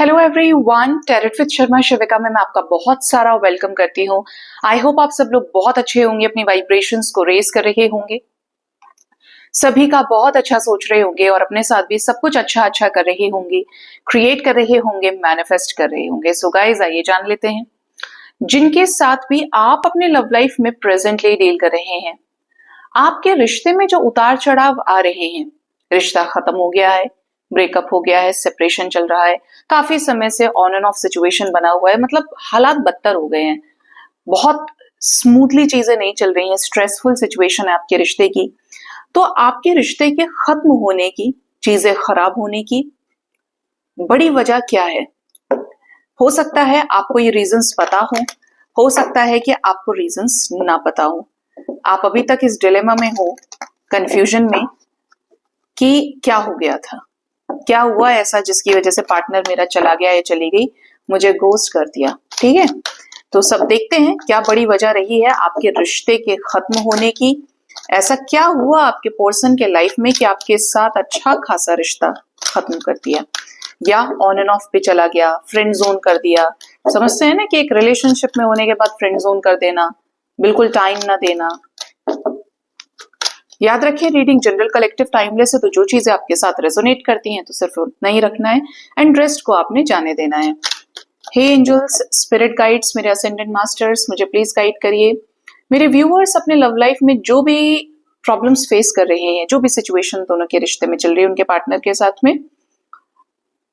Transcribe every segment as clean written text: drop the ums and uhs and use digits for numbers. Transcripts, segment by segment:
Hello everyone, tarot with Sharma Shivika में मैं आपका बहुत सारा वेलकम करती हूँ। आई होप आप सब लोग बहुत अच्छे होंगे, अपनी वाइब्रेशंस को रेज कर रहे होंगे, सभी का बहुत अच्छा सोच रहे होंगे और अपने साथ भी सब कुछ अच्छा अच्छा कर रहे होंगे, क्रिएट कर रहे होंगे, मैनिफेस्ट कर रहे होंगे। सो गाइस, आइए जान लेते हैं जिनके साथ भी आप अपने लव लाइफ में प्रेजेंटली डील कर रहे हैं, आपके रिश्ते में जो उतार चढ़ाव आ रहे हैं, रिश्ता खत्म हो गया है, ब्रेकअप हो गया है, सेपरेशन चल रहा है, काफी समय से ऑन एंड ऑफ सिचुएशन बना हुआ है, मतलब हालात बदतर हो गए हैं, बहुत स्मूथली चीजें नहीं चल रही हैं, स्ट्रेसफुल सिचुएशन है आपके रिश्ते की। तो आपके रिश्ते के खत्म होने की, चीजें खराब होने की बड़ी वजह क्या है? हो सकता है आपको ये रीजंस पता हो सकता है कि आपको रीजंस ना पता हो। आप अभी तक इस डिलेमा में हो, कंफ्यूजन में कि क्या हो गया था, क्या हुआ ऐसा जिसकी वजह से पार्टनर मेरा चला गया या चली गई, मुझे गोस्ट कर दिया। ठीक है, तो सब देखते हैं क्या बड़ी वजह रही है आपके रिश्ते के खत्म होने की। ऐसा क्या हुआ आपके पर्सन के लाइफ में कि आपके साथ अच्छा खासा रिश्ता खत्म कर दिया, या ऑन एंड ऑफ पे चला गया, फ्रेंड जोन कर दिया। समझते हैं ना कि एक रिलेशनशिप में होने के बाद फ्रेंड जोन कर देना, बिल्कुल टाइम ना देना। याद रखिए, रीडिंग जनरल कलेक्टिव टाइमलेस है, तो जो चीजें आपके साथ रेजोनेट करती हैं तो सिर्फ उतना ही रखना है एंड रेस्ट को आपने जाने देना है। हे एंजल्स, स्पिरिट गाइड्स, मेरे असेंडेंट मास्टर्स, मुझे प्लीज गाइड करिए। मेरे व्यूअर्स अपने लव लाइफ में जो भी प्रॉब्लम्स फेस कर रहे हैं, जो भी सिचुएशन दोनों के रिश्ते में चल रही है उनके पार्टनर के साथ में,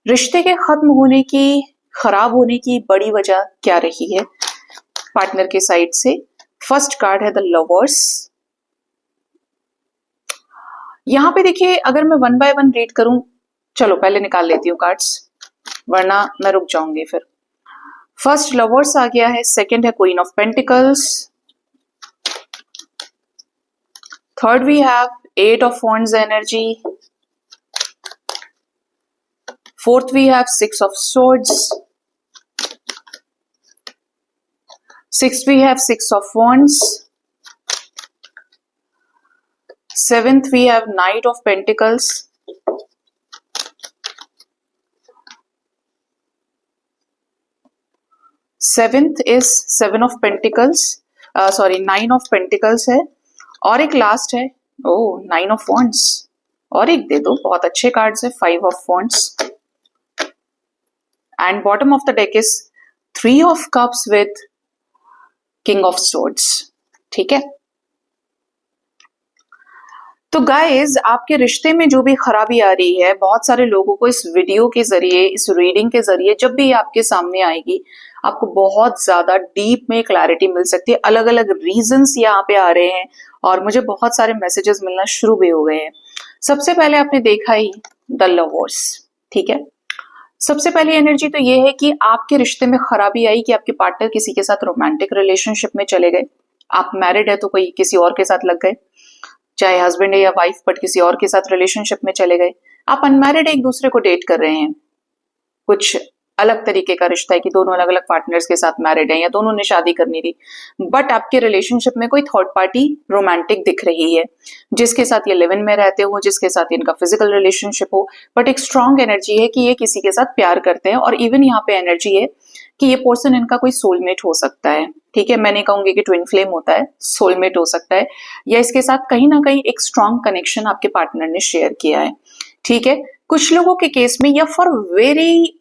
रिश्ते के खत्म होने की, खराब होने की बड़ी वजह क्या रही है पार्टनर के साइड से। फर्स्ट कार्ड है द लवर्स। यहां पे देखिए, अगर मैं वन बाय वन रीड करूं, चलो पहले निकाल लेती हूँ कार्ड्स, वरना मैं रुक जाऊंगी फिर। फर्स्ट लवर्स आ गया है, सेकंड है queen of pentacles, third we have eight of wands energy, fourth we have six of swords, sixth we have six of wands, seventh we have knight of pentacles, seventh is seven of pentacles, sorry nine of pentacles है, और एक last है ओ nine of wands, और एक दे दो, बहुत अच्छे cards है, five of wands, and bottom of the deck is three of cups with king of swords. ठीक है, तो गाइज, आपके रिश्ते में जो भी खराबी आ रही है, बहुत सारे लोगों को इस वीडियो के जरिए, इस रीडिंग के जरिए जब भी आपके सामने आएगी, आपको बहुत ज्यादा डीप में क्लैरिटी मिल सकती है। अलग अलग रीजंस यहाँ पे आ रहे हैं और मुझे बहुत सारे मैसेजेस मिलना शुरू भी हो गए हैं। सबसे पहले आपने देखा ही द लवर्स। ठीक है, सबसे पहली एनर्जी तो ये है कि आपके रिश्ते में खराबी आई कि आपके पार्टनर किसी के साथ रोमांटिक रिलेशनशिप में चले गए। आप मैरिड है तो कोई किसी और के साथ लग गए, चाहे हस्बैंड है या वाइफ, बट किसी और के साथ रिलेशनशिप में चले गए। आप अनमैरिड एक दूसरे को डेट कर रहे हैं, कुछ अलग तरीके का रिश्ता है कि दोनों अलग अलग पार्टनर्स के साथ मैरिड हैं या दोनों ने शादी करनी थी, बट आपके रिलेशनशिप में कोई थर्ड पार्टी रोमांटिक दिख रही है, जिसके साथ ये लिव इन में रहते हो, जिसके साथ इनका फिजिकल रिलेशनशिप हो, बट एक स्ट्रॉन्ग एनर्जी है कि ये किसी के साथ प्यार करते हैं, और इवन यहाँ पे एनर्जी है कि ये पर्सन इनका कोई सोलमेट हो सकता है। ठीक है, मैं नहीं कहूंगी कि ट्विन फ्लेम होता है, सोलमेट हो सकता है, या इसके साथ कहीं ना कहीं एक स्ट्रॉन्ग कनेक्शन आपके पार्टनर ने शेयर किया है। ठीक है, कुछ लोगों के केस में, या for very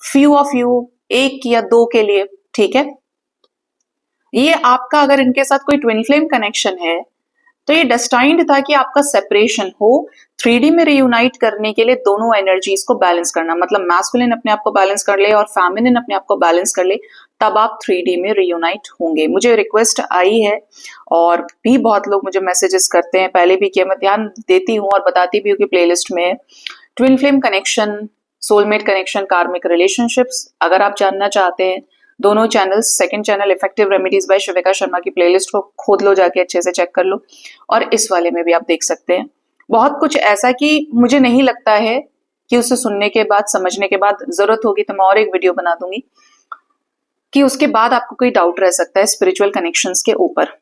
few of you, एक या दो के लिए, ठीक है, ये आपका अगर इनके साथ कोई ट्विन फ्लेम कनेक्शन है तो ये डेस्टाइन्ड था कि आपका सेपरेशन हो, 3D में रियूनाइट करने के लिए दोनों एनर्जीज को बैलेंस करना, मतलब मैस्कुलिन अपने आप को बैलेंस कर ले और फेमिनिन अपने आप को बैलेंस कर ले, तब आप 3D में रियूनाइट होंगे। मुझे रिक्वेस्ट आई है और भी बहुत लोग मुझे मैसेजेस करते हैं, पहले भी किया, मैं ध्यान देती हूँ और बताती भी हूँ कि प्लेलिस्ट में twin flame connection, soulmate connection, karmic relationships, अगर आप जानना चाहते हैं, दोनों channels, second channel effective remedies by Shivika Sharma की प्लेलिस्ट को खोद लो, जाके अच्छे से चेक कर लो, और इस वाले में भी आप देख सकते हैं बहुत कुछ ऐसा कि मुझे नहीं लगता है कि उसे सुनने के बाद, समझने के बाद, जरूरत होगी तो मैं और एक वीडियो बना दूंगी कि उसके बाद आपको कोई डाउट रह सकता है स्पिरिचुअल कनेक्शंस के ऊपर।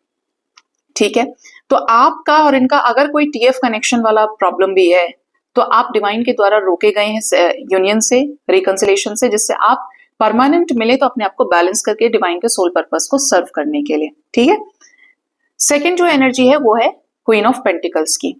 ठीक है, तो आपका और इनका अगर कोई टीएफ कनेक्शन वाला प्रॉब्लम भी है तो आप डिवाइन के द्वारा रोके गए हैं यूनियन से, रिकंसिलेशन से, जिससे आप परमानेंट मिले तो अपने आप को बैलेंस करके डिवाइन के सोल पर्पस को सर्व करने के लिए। ठीक है। सेकेंड जो एनर्जी है वो है क्वीन ऑफ पेंटिकल्स की।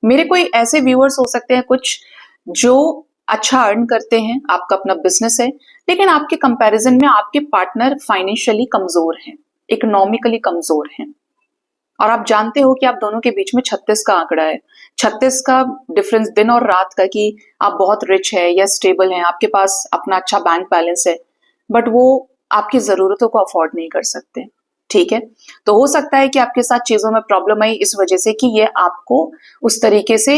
मेरे कोई ऐसे व्यूअर्स हो सकते हैं कुछ जो अच्छा अर्न करते हैं, आपका अपना बिजनेस है, लेकिन आपके कंपैरिजन में आपके पार्टनर फाइनेंशियली कमजोर हैं, इकोनॉमिकली कमजोर हैं, और आप जानते हो कि आप दोनों के बीच में 36 का आंकड़ा है, 36 का डिफरेंस दिन और रात का, कि आप बहुत रिच है या स्टेबल हैं, आपके पास अपना अच्छा बैंक बैलेंस है, बट वो आपकी जरूरतों को अफोर्ड नहीं कर सकते। ठीक है। तो हो सकता है कि आपके साथ चीजों में प्रॉब्लम आई इस वजह से कि ये आपको उस तरीके से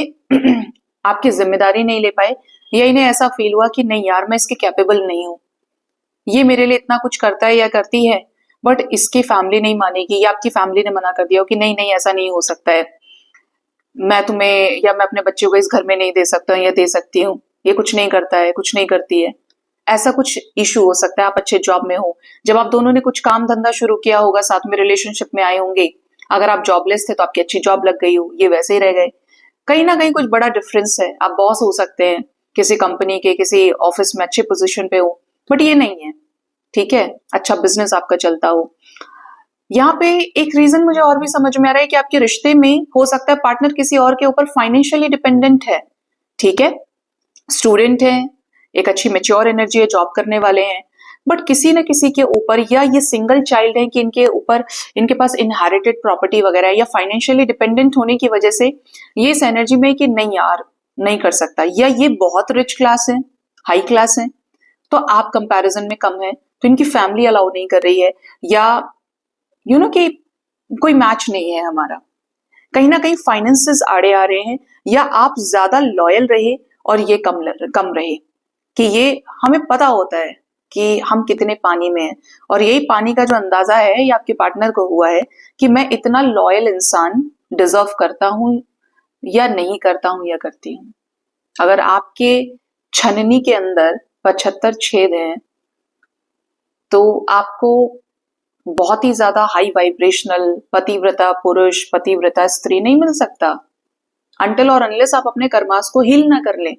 आपकी जिम्मेदारी नहीं ले पाए, या इन्हें ऐसा फील हुआ कि नहीं यार मैं इसके कैपेबल नहीं हूं, ये मेरे लिए इतना कुछ करता है या करती है, बट इसकी फैमिली नहीं मानेगी, या आपकी फैमिली ने मना कर दिया हो कि नहीं नहीं ऐसा नहीं हो सकता है, मैं तुम्हें या मैं अपने बच्चों को इस घर में नहीं दे सकता हूँ या दे सकती हूँ, ये कुछ नहीं करता है, कुछ नहीं करती है, ऐसा कुछ इशू हो सकता है। आप अच्छे जॉब में हो, जब आप दोनों ने कुछ काम धंधा शुरू किया होगा, साथ में रिलेशनशिप में आए होंगे, अगर आप जॉबलेस थे तो आपकी अच्छी जॉब लग गई हो, ये वैसे ही रह गए, कहीं ना कहीं कुछ बड़ा डिफरेंस है। आप बॉस हो सकते हैं किसी कंपनी के, किसी ऑफिस में अच्छी पोजीशन पे हो, बट ये नहीं है। ठीक है। अच्छा बिजनेस आपका चलता हो। यहाँ पे एक रीजन मुझे और भी समझ में आ रहा है कि आपके रिश्ते में हो सकता है पार्टनर किसी और के ऊपर फाइनेंशियली डिपेंडेंट है। ठीक है। स्टूडेंट है, एक अच्छी मेच्योर एनर्जी है, जॉब करने वाले हैं, बट किसी न किसी के ऊपर, या ये सिंगल चाइल्ड है कि इनके ऊपर, इनके पास इनहेरिटेड प्रॉपर्टी वगैरह है, या फाइनेंशियली डिपेंडेंट होने की वजह से ये इस एनर्जी में कि नहीं यार नहीं कर सकता, या ये बहुत रिच क्लास है, हाई क्लास है, तो आप कंपैरिजन में कम है, तो इनकी फैमिली अलाउ नहीं कर रही है, या कि कोई मैच नहीं है हमारा, कहीं ना कहीं फाइनेंसेस आड़े आ रहे हैं, या आप ज्यादा लॉयल रहे और ये कम रहे, कि ये हमें पता होता है कि हम कितने पानी में हैं, और यही पानी का जो अंदाजा है ये आपके पार्टनर को हुआ है कि मैं इतना लॉयल इंसान डिजर्व करता हूं या नहीं करता हूं या करती हूं। अगर आपके छननी के अंदर 75 छेद हैं तो आपको बहुत ही ज्यादा हाई वाइब्रेशनल पतिव्रता पुरुष, पतिव्रता स्त्री नहीं मिल सकता अनटिल और अनलेस आप अपने कर्मास को हील ना कर लें।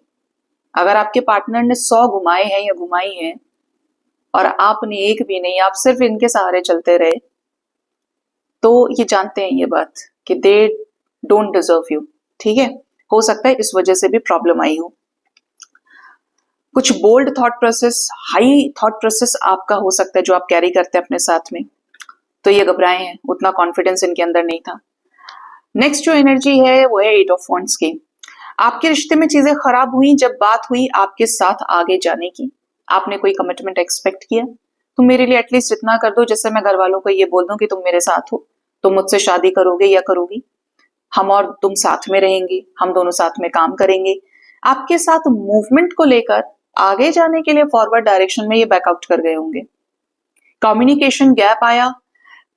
अगर आपके पार्टनर ने 100 घुमाए हैं या घुमाई हैं और आपने एक भी नहीं, आप सिर्फ इनके सहारे चलते रहे, तो ये जानते हैं ये बात कि दे डोंट डिजर्व यू। ठीक है। हो सकता है इस वजह से भी प्रॉब्लम आई हो। कुछ bold thought process, high thought process आपका हो सकता है जो आप कैरी करते हैं अपने साथ में, तो ये घबराए हैं, उतना कॉन्फिडेंस इनके अंदर नहीं था। नेक्स्ट जो एनर्जी है वो है 8 ऑफ वॉन्ड्स की। आपके रिश्ते में चीजें खराब हुई जब बात हुई आपके साथ आगे जाने की, आपने कोई कमिटमेंट एक्सपेक्ट किया, तुम मेरे लिए एटलीस्ट इतना कर दो जैसे मैं घर वालों को ये बोल दूं कि तुम मेरे साथ हो, तुम मुझसे शादी करोगे या करोगी, हम और तुम साथ में रहेंगे, हम दोनों साथ में काम करेंगे। आपके साथ मूवमेंट को लेकर आगे जाने के लिए फॉरवर्ड डायरेक्शन में ये बैकआउट कर गए होंगे। कम्युनिकेशन गैप आया,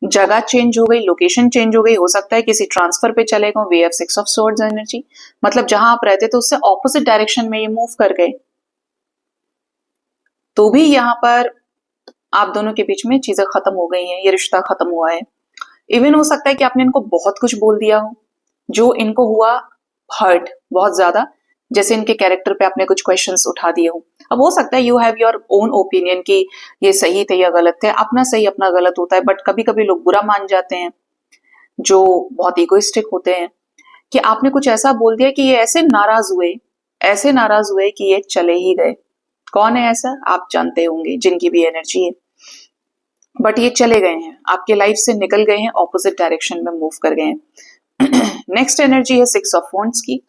जगह चेंज हो गई, लोकेशन चेंज हो गई, हो सकता है किसी ट्रांसफर पे चले गए, वे हैव 6 ऑफ स्वॉर्ड्स एनर्जी, मतलब जहां आप रहते थे उससे ऑपोजिट डायरेक्शन में ये मूव कर गए, तो भी यहाँ पर आप दोनों के बीच में चीजें खत्म हो गई हैं, ये रिश्ता खत्म हुआ है। इवन हो सकता है कि आपने इनको बहुत कुछ बोल दिया हो जो इनको हुआ हर्ट बहुत ज्यादा, जैसे इनके कैरेक्टर पे आपने कुछ क्वेश्चंस उठा दिए हो। अब हो सकता है you have your own opinion कि ये सही थे या गलत थे, अपना सही अपना गलत होता है, बट कभी कभी लोग बुरा मान जाते हैं जो बहुत इगोइस्टिक होते हैं, कि आपने कुछ ऐसा बोल दिया कि ये ऐसे नाराज हुए कि ये चले ही गए। कौन है ऐसा आप जानते होंगे जिनकी भी एनर्जी है, बट ये चले गए हैं, आपके लाइफ से निकल गए हैं, ऑपोजिट डायरेक्शन में मूव कर गए हैं। नेक्स्ट एनर्जी है 6 ऑफ वॉन्ड्स की।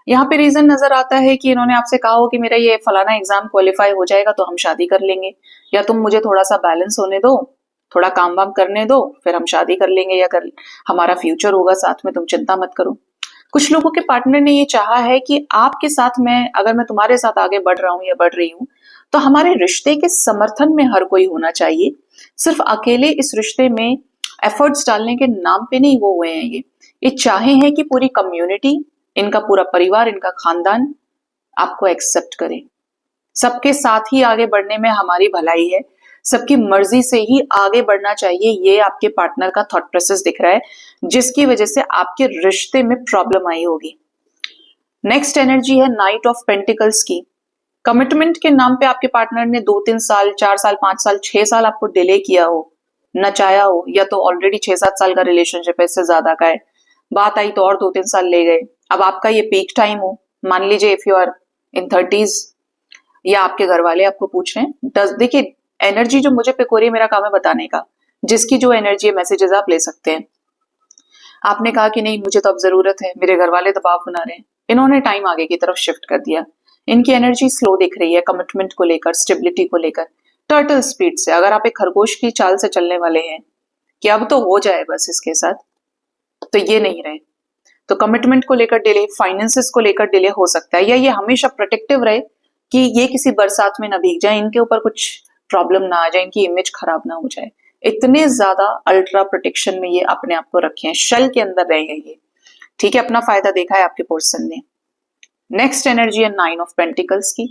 यहाँ पे रीजन नजर आता है कि इन्होंने आपसे कहा हो कि मेरा ये फलाना एग्जाम क्वालिफाई हो जाएगा तो हम शादी कर लेंगे, या तुम मुझे थोड़ा सा बैलेंस होने दो, थोड़ा काम वाम करने दो, फिर हम शादी कर लेंगे, या हमारा फ्यूचर होगा साथ में, तुम चिंता मत करो। कुछ लोगों के पार्टनर ने ये चाहा है कि आपके साथ में, अगर मैं तुम्हारे साथ आगे बढ़ रहा हूं या बढ़ रही हूं, तो हमारे रिश्ते के समर्थन में हर कोई होना चाहिए, सिर्फ अकेले इस रिश्ते में एफर्ट्स डालने के नाम पे नहीं वो हुए हैं। ये चाहे हैं कि पूरी कम्युनिटी, इनका पूरा परिवार, इनका खानदान आपको एक्सेप्ट करे, सबके साथ ही आगे बढ़ने में हमारी भलाई है, सबकी मर्जी से ही आगे बढ़ना चाहिए, ये आपके पार्टनर का थॉट प्रोसेस दिख रहा है, जिसकी वजह से आपके रिश्ते में प्रॉब्लम आई होगी। नेक्स्ट एनर्जी है नाइट ऑफ पेंटिकल्स की। कमिटमेंट के नाम पे आपके पार्टनर ने 2-3 साल, 4 साल, 5 साल, 6 साल आपको डिले किया हो, नचाया हो, या तो ऑलरेडी 6-7 साल का रिलेशनशिप है, इससे ज्यादा का है, बात आई तो और 2-3 साल ले गए। अब आपका ये पीक टाइम हो, मान लीजिए if you are in 30s, या आपके घर वाले आपको पूछ रहे हैं, देखिए एनर्जी जो मुझे पिक हो रही है, मेरा काम है बताने का, जिसकी जो एनर्जी है मैसेजेस आप ले सकते हैं। आपने कहा कि नहीं मुझे तो अब जरूरत है, मेरे घर वाले दबाव बना रहे हैं, इन्होंने टाइम आगे की तरफ शिफ्ट कर दिया, इनकी एनर्जी स्लो दिख रही है कमिटमेंट को लेकर, स्टेबिलिटी को लेकर, टर्टल स्पीड से। अगर आप एक खरगोश की चाल से चलने वाले हैं कि अब तो हो जाए बस इसके साथ, तो ये नहीं रहे। तो कमिटमेंट को लेकर डिले, फाइनेंसेस को लेकर डिले हो सकता है, या ये हमेशा प्रोटेक्टिव रहे कि ये किसी बरसात में ना भीग जाए, इनके ऊपर कुछ प्रॉब्लम ना आ जाए, इनकी इमेज खराब ना हो जाए। इतने ज्यादा अल्ट्रा प्रोटेक्शन में ये अपने आप को रखे हैं, शेल के अंदर रहेंगे ये, ठीक है, अपना फायदा देखा है आपके पर्सन ने। नेक्स्ट एनर्जी है 9 ऑफ पेंटिकल्स की।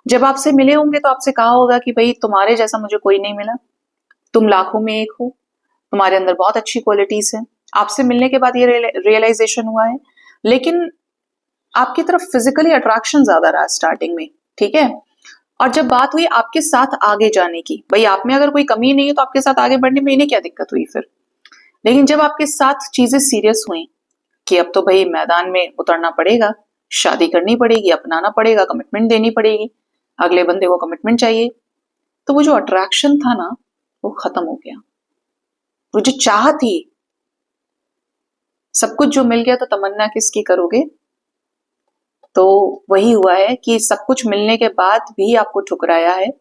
जब आपसे मिले होंगे तो आपसे कहा होगा कि भाई तुम्हारे जैसा मुझे कोई नहीं मिला, तुम लाखों में एक हो, तुम्हारे अंदर बहुत अच्छी क्वालिटीज हैं। आपसे मिलने के बाद ये रियलाइजेशन हुआ है, लेकिन आपकी तरफ फिजिकली अट्रैक्शन ज्यादा रहा स्टार्टिंग में, ठीक है। और जब बात हुई आपके साथ आगे जाने की, भाई आप में अगर कोई कमी नहीं है तो आपके साथ आगे बढ़ने में इन्हें क्या दिक्कत हुई फिर। लेकिन जब आपके साथ चीजें सीरियस हुई कि अब तो भाई मैदान में उतरना पड़ेगा, शादी करनी पड़ेगी, अपनाना पड़ेगा, कमिटमेंट देनी पड़ेगी, अगले बंदे को कमिटमेंट चाहिए, तो वो जो अट्रैक्शन था ना वो खत्म हो गया। वो जो चाह थी, सब कुछ जो मिल गया तो तमन्ना किसकी करोगे। तो वही हुआ है कि सब कुछ मिलने के बाद भी आपको ठुकराया है,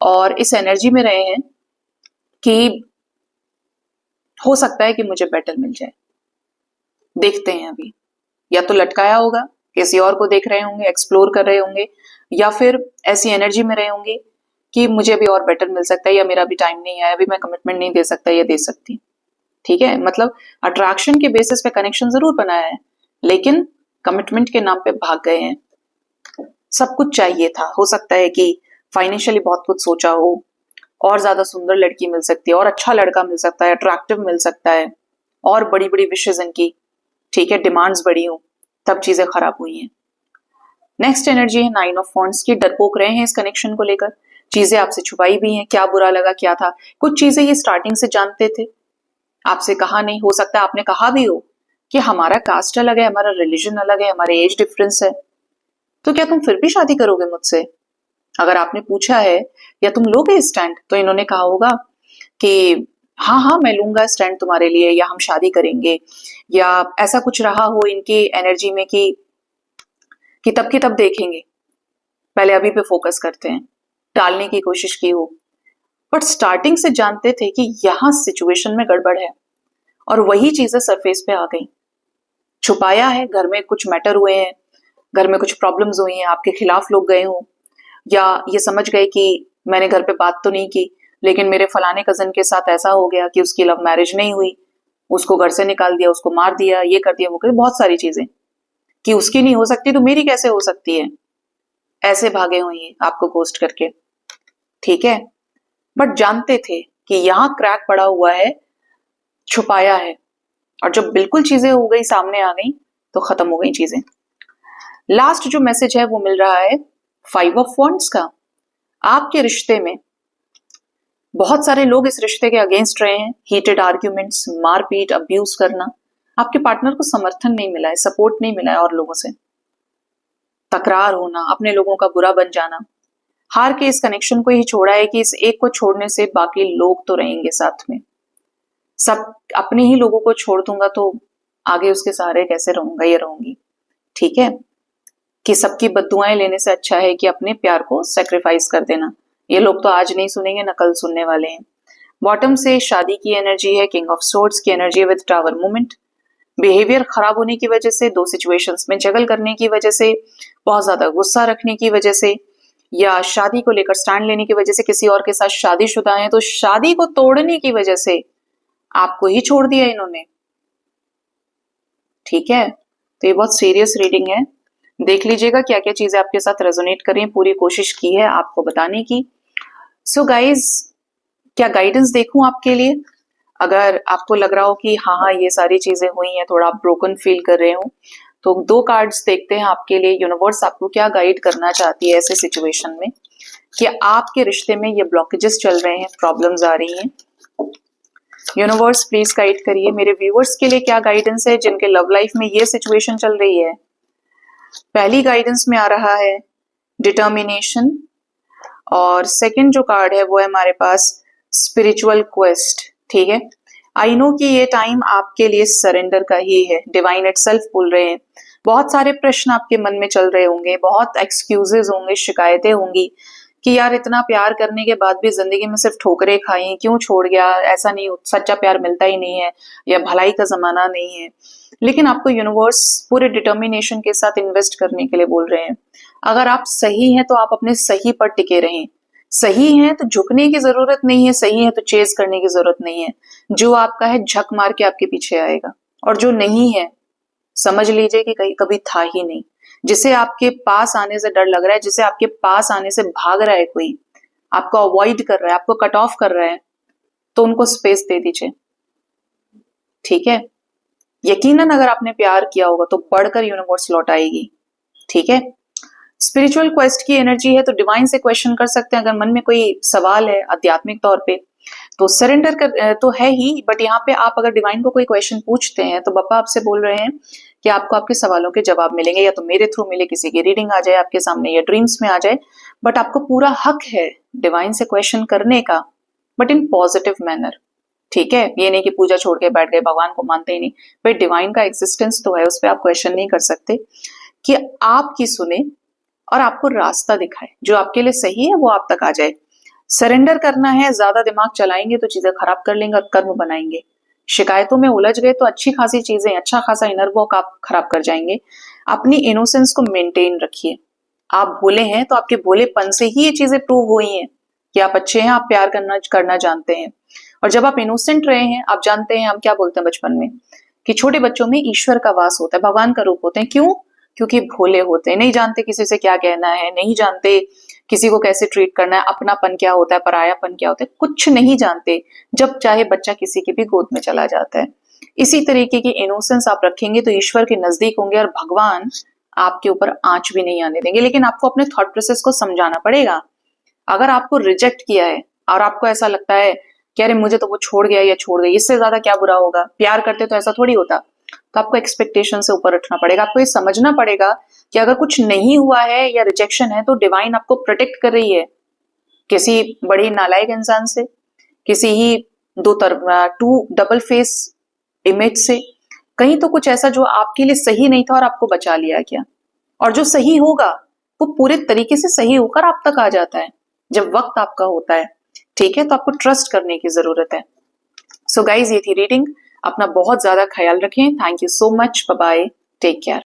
और इस एनर्जी में रहे हैं कि हो सकता है कि मुझे बेटर मिल जाए, देखते हैं अभी। या तो लटकाया होगा, किसी और को देख रहे होंगे, एक्सप्लोर कर रहे होंगे, या फिर ऐसी एनर्जी में रहे होंगे कि मुझे अभी और बेटर मिल सकता है, या मेरा भी टाइम नहीं है, अभी मैं कमिटमेंट नहीं दे सकता या दे सकती, ठीक है। मतलब अट्रैक्शन के बेसिस पे कनेक्शन जरूर बनाया है, लेकिन कमिटमेंट के नाम पे भाग गए हैं। सब कुछ चाहिए था, हो सकता है कि फाइनेंशियली बहुत कुछ सोचा हो, और ज्यादा सुंदर लड़की मिल सकती है, और अच्छा लड़का मिल सकता है, अट्रैक्टिव मिल सकता है, और बड़ी बड़ी विशेष इनकी, ठीक है, डिमांड्स बड़ी हो, तब चीजें खराब हुई हैं। नेक्स्ट एनर्जी है 9 ऑफ वॉन्ड्स की। डरपोक रहे हैं इस कनेक्शन को लेकर, चीजें आपसे छुपाई भी हैं, क्या बुरा लगा क्या था, कुछ चीजें ये स्टार्टिंग से जानते थे, आपसे कहा नहीं, हो सकता है आपने कहा भी हो कि हमारा कास्ट अलग है, हमारा रिलीजन अलग है, हमारे एज डिफरेंस है, तो क्या तुम फिर भी शादी करोगे मुझसे। अगर आपने पूछा है या तुम लोगे स्टैंड, तो इन्होंने कहा होगा कि हाँ हाँ मैं लूंगा स्टैंड तुम्हारे लिए, या हम शादी करेंगे, या ऐसा कुछ रहा हो इनकी एनर्जी में कि तब की तब देखेंगे, पहले अभी पे फोकस करते हैं, टालने की कोशिश की हो। बट स्टार्टिंग से जानते थे कि यहाँ सिचुएशन में गड़बड़ है, और वही चीजें सरफेस पे आ गई। छुपाया है, घर में कुछ मैटर हुए हैं, घर में कुछ प्रॉब्लम्स हुई हैं, आपके खिलाफ लोग गए हों, या ये समझ गए कि मैंने घर पे बात तो नहीं की, लेकिन मेरे फलाने कजन के साथ ऐसा हो गया कि उसकी लव मैरिज नहीं हुई, उसको घर से निकाल दिया, उसको मार दिया, ये कर दिया, वो कर, बहुत सारी चीजें कि उसकी नहीं हो सकती तो मेरी कैसे हो सकती है, ऐसे भागे हुए आपको पोस्ट करके, ठीक है। बट जानते थे कि यहाँ क्रैक पड़ा हुआ है, छुपाया है, और जब बिल्कुल चीजें हो गई, सामने आ गई, तो खत्म हो गई चीजें। लास्ट जो मैसेज है वो मिल रहा है 5 ऑफ वॉन्ड्स का। आपके रिश्ते में बहुत सारे लोग इस रिश्ते के अगेंस्ट रहे हैं, हीटेड आर्ग्यूमेंट्स, मारपीट, अब्यूज करना, आपके पार्टनर को समर्थन नहीं मिला है, सपोर्ट नहीं मिला है, और लोगों से तकरार होना, अपने लोगों का बुरा बन जाना, हार के इस कनेक्शन को ही छोड़ा है कि इस एक को छोड़ने से बाकी लोग तो रहेंगे साथ में, सब अपने ही लोगों को छोड़ दूंगा तो आगे उसके सहारे कैसे रहूंगा या रहूंगी, ठीक है। कि सबकी बद्दुआएं लेने से अच्छा है कि अपने प्यार को सेक्रीफाइस कर देना। ये लोग तो आज नहीं सुनेंगे ना कल सुनने वाले हैं। बॉटम से शादी की एनर्जी है, किंग ऑफ सोर्ड्स की energy with tower movement. Behaviour खराब होने की वजह से, दो सिचुएशंस में जगल करने की वजह से, बहुत ज्यादा गुस्सा रखने की वजह से, या शादी को लेकर स्टैंड लेने की वजह से, किसी और के साथ शादीशुदा है तो शादी को तोड़ने की वजह से आपको ही छोड़ दिया इन्होंने, ठीक है। तो ये बहुत सीरियस रीडिंग है, देख लीजिएगा क्या क्या चीजें आपके साथ रेजोनेट करें, पूरी कोशिश की है आपको बताने की। सो गाइज, क्या गाइडेंस देखूं आपके लिए। अगर आपको लग रहा हो कि हाँ हाँ ये सारी चीजें हुई हैं, थोड़ा आप ब्रोकन फील कर रहे हो, तो 2 कार्ड्स देखते हैं आपके लिए यूनिवर्स आपको क्या गाइड करना चाहती है ऐसे सिचुएशन में, कि आपके रिश्ते में ये ब्लॉकेजेस चल रहे हैं, प्रॉब्लम्स आ रही हैं। यूनिवर्स प्लीज गाइड करिए मेरे व्यूअर्स के लिए, क्या गाइडेंस है जिनके लव लाइफ में ये सिचुएशन चल रही है। पहली गाइडेंस में आ रहा है डिटर्मिनेशन, और सेकंड जो कार्ड है वो है हमारे पास स्पिरिचुअल क्वेस्ट। ठीक है, आई नो कि ये टाइम आपके लिए सरेंडर का ही है, डिवाइन इटसेल्फ बोल रहे हैं। बहुत सारे प्रश्न आपके मन में चल रहे होंगे, बहुत एक्सक्यूजेस होंगे, शिकायतें होंगी कि यार इतना प्यार करने के बाद भी जिंदगी में सिर्फ ठोकरें खाई, क्यों छोड़ गया, ऐसा नहीं, सच्चा प्यार मिलता ही नहीं है, या भलाई का जमाना नहीं है। लेकिन आपको यूनिवर्स पूरे डिटर्मिनेशन के साथ इन्वेस्ट करने के लिए बोल रहे हैं। अगर आप सही हैं तो आप अपने सही पर टिके रहें। सही है तो झुकने की जरूरत नहीं है, सही है तो चेज करने की जरूरत नहीं है। जो आपका है झक मार के आपके पीछे आएगा, और जो नहीं है समझ लीजिए कि कहीं कभी था ही नहीं। जिसे आपके पास आने से डर लग रहा है, जिसे आपके पास आने से भाग रहा है, कोई आपको अवॉइड कर रहा है, आपको कट ऑफ कर रहा है, तो उनको स्पेस दे दीजिए। ठीक है, यकीनन अगर आपने प्यार किया होगा तो बढ़कर यूनिवर्स लौट आएगी। ठीक है, स्पिरिचुअल क्वेस्ट की एनर्जी है तो डिवाइन से क्वेश्चन कर सकते हैं। अगर मन में कोई सवाल है आध्यात्मिक तौर पे तो सरेंडर कर तो है ही, बट यहाँ पे आप अगर डिवाइन को कोई क्वेश्चन पूछते हैं तो बाबा आपसे बोल रहे हैं कि आपको आपके सवालों के जवाब मिलेंगे, या तो मेरे थ्रू मिले, किसी की रीडिंग आ जाए आपके सामने, या ड्रीम्स में आ जाए, बट आपको पूरा हक है डिवाइन से क्वेश्चन करने का, बट इन पॉजिटिव मैनर। ठीक है, ये नहीं कि पूजा छोड़ के बैठ गए, भगवान को मानते ही नहीं, भाई डिवाइन का एग्जिस्टेंस तो है, उस पर आप क्वेश्चन नहीं कर सकते। कि आपकी सुने और आपको रास्ता दिखाए, जो आपके लिए सही है वो आप तक आ जाए। सरेंडर करना है, ज्यादा दिमाग चलाएंगे तो चीजें खराब कर लेंगे और कर्म बनाएंगे। शिकायतों में उलझ गए तो अच्छी खासी चीजें, अच्छा खासा इनर वॉक आप खराब कर जाएंगे। अपनी इनोसेंस को मेंटेन रखिए। आप भोले हैं तो आपके भोलेपन से ही ये चीजें प्रूव हुई हैं कि आप अच्छे हैं, आप प्यार करना जानते हैं। और जब आप इनोसेंट रहे हैं, आप जानते हैं, हम क्या बोलते हैं बचपन में कि छोटे बच्चों में ईश्वर का वास होता है, भगवान का रूप होते हैं। क्यों? क्योंकि भोले होते हैं, नहीं जानते किसी से क्या कहना है, नहीं जानते किसी को कैसे ट्रीट करना है, अपनापन क्या होता है, परायापन क्या होता है, कुछ नहीं जानते। जब चाहे बच्चा किसी की भी गोद में चला जाता है। इसी तरीके की इनोसेंस आप रखेंगे तो ईश्वर के नजदीक होंगे और भगवान आपके ऊपर आंच भी नहीं आने देंगे। लेकिन आपको अपने थॉट प्रोसेस को समझाना पड़ेगा। अगर आपको रिजेक्ट किया है और आपको ऐसा लगता है कि अरे मुझे तो वो छोड़ गया या छोड़ गई, इससे ज्यादा क्या बुरा होगा, प्यार करते तो ऐसा थोड़ी होता, तो आपको एक्सपेक्टेशन से ऊपर उठना पड़ेगा। आपको ये समझना पड़ेगा कि अगर कुछ नहीं हुआ है या रिजेक्शन है तो डिवाइन आपको प्रोटेक्ट कर रही है किसी बड़े नालायक इंसान से, किसी ही टू डबल फेस इमेज से। कहीं तो कुछ ऐसा जो आपके लिए सही नहीं था और आपको बचा लिया गया, और जो सही होगा वो पूरे तरीके से सही होकर आप तक आ जाता है जब वक्त आपका होता है। ठीक है, तो आपको ट्रस्ट करने की जरूरत है। सो गाइज, ये थी रीडिंग। अपना बहुत ज्यादा ख्याल रखें। Thank you so much, bye bye, take care.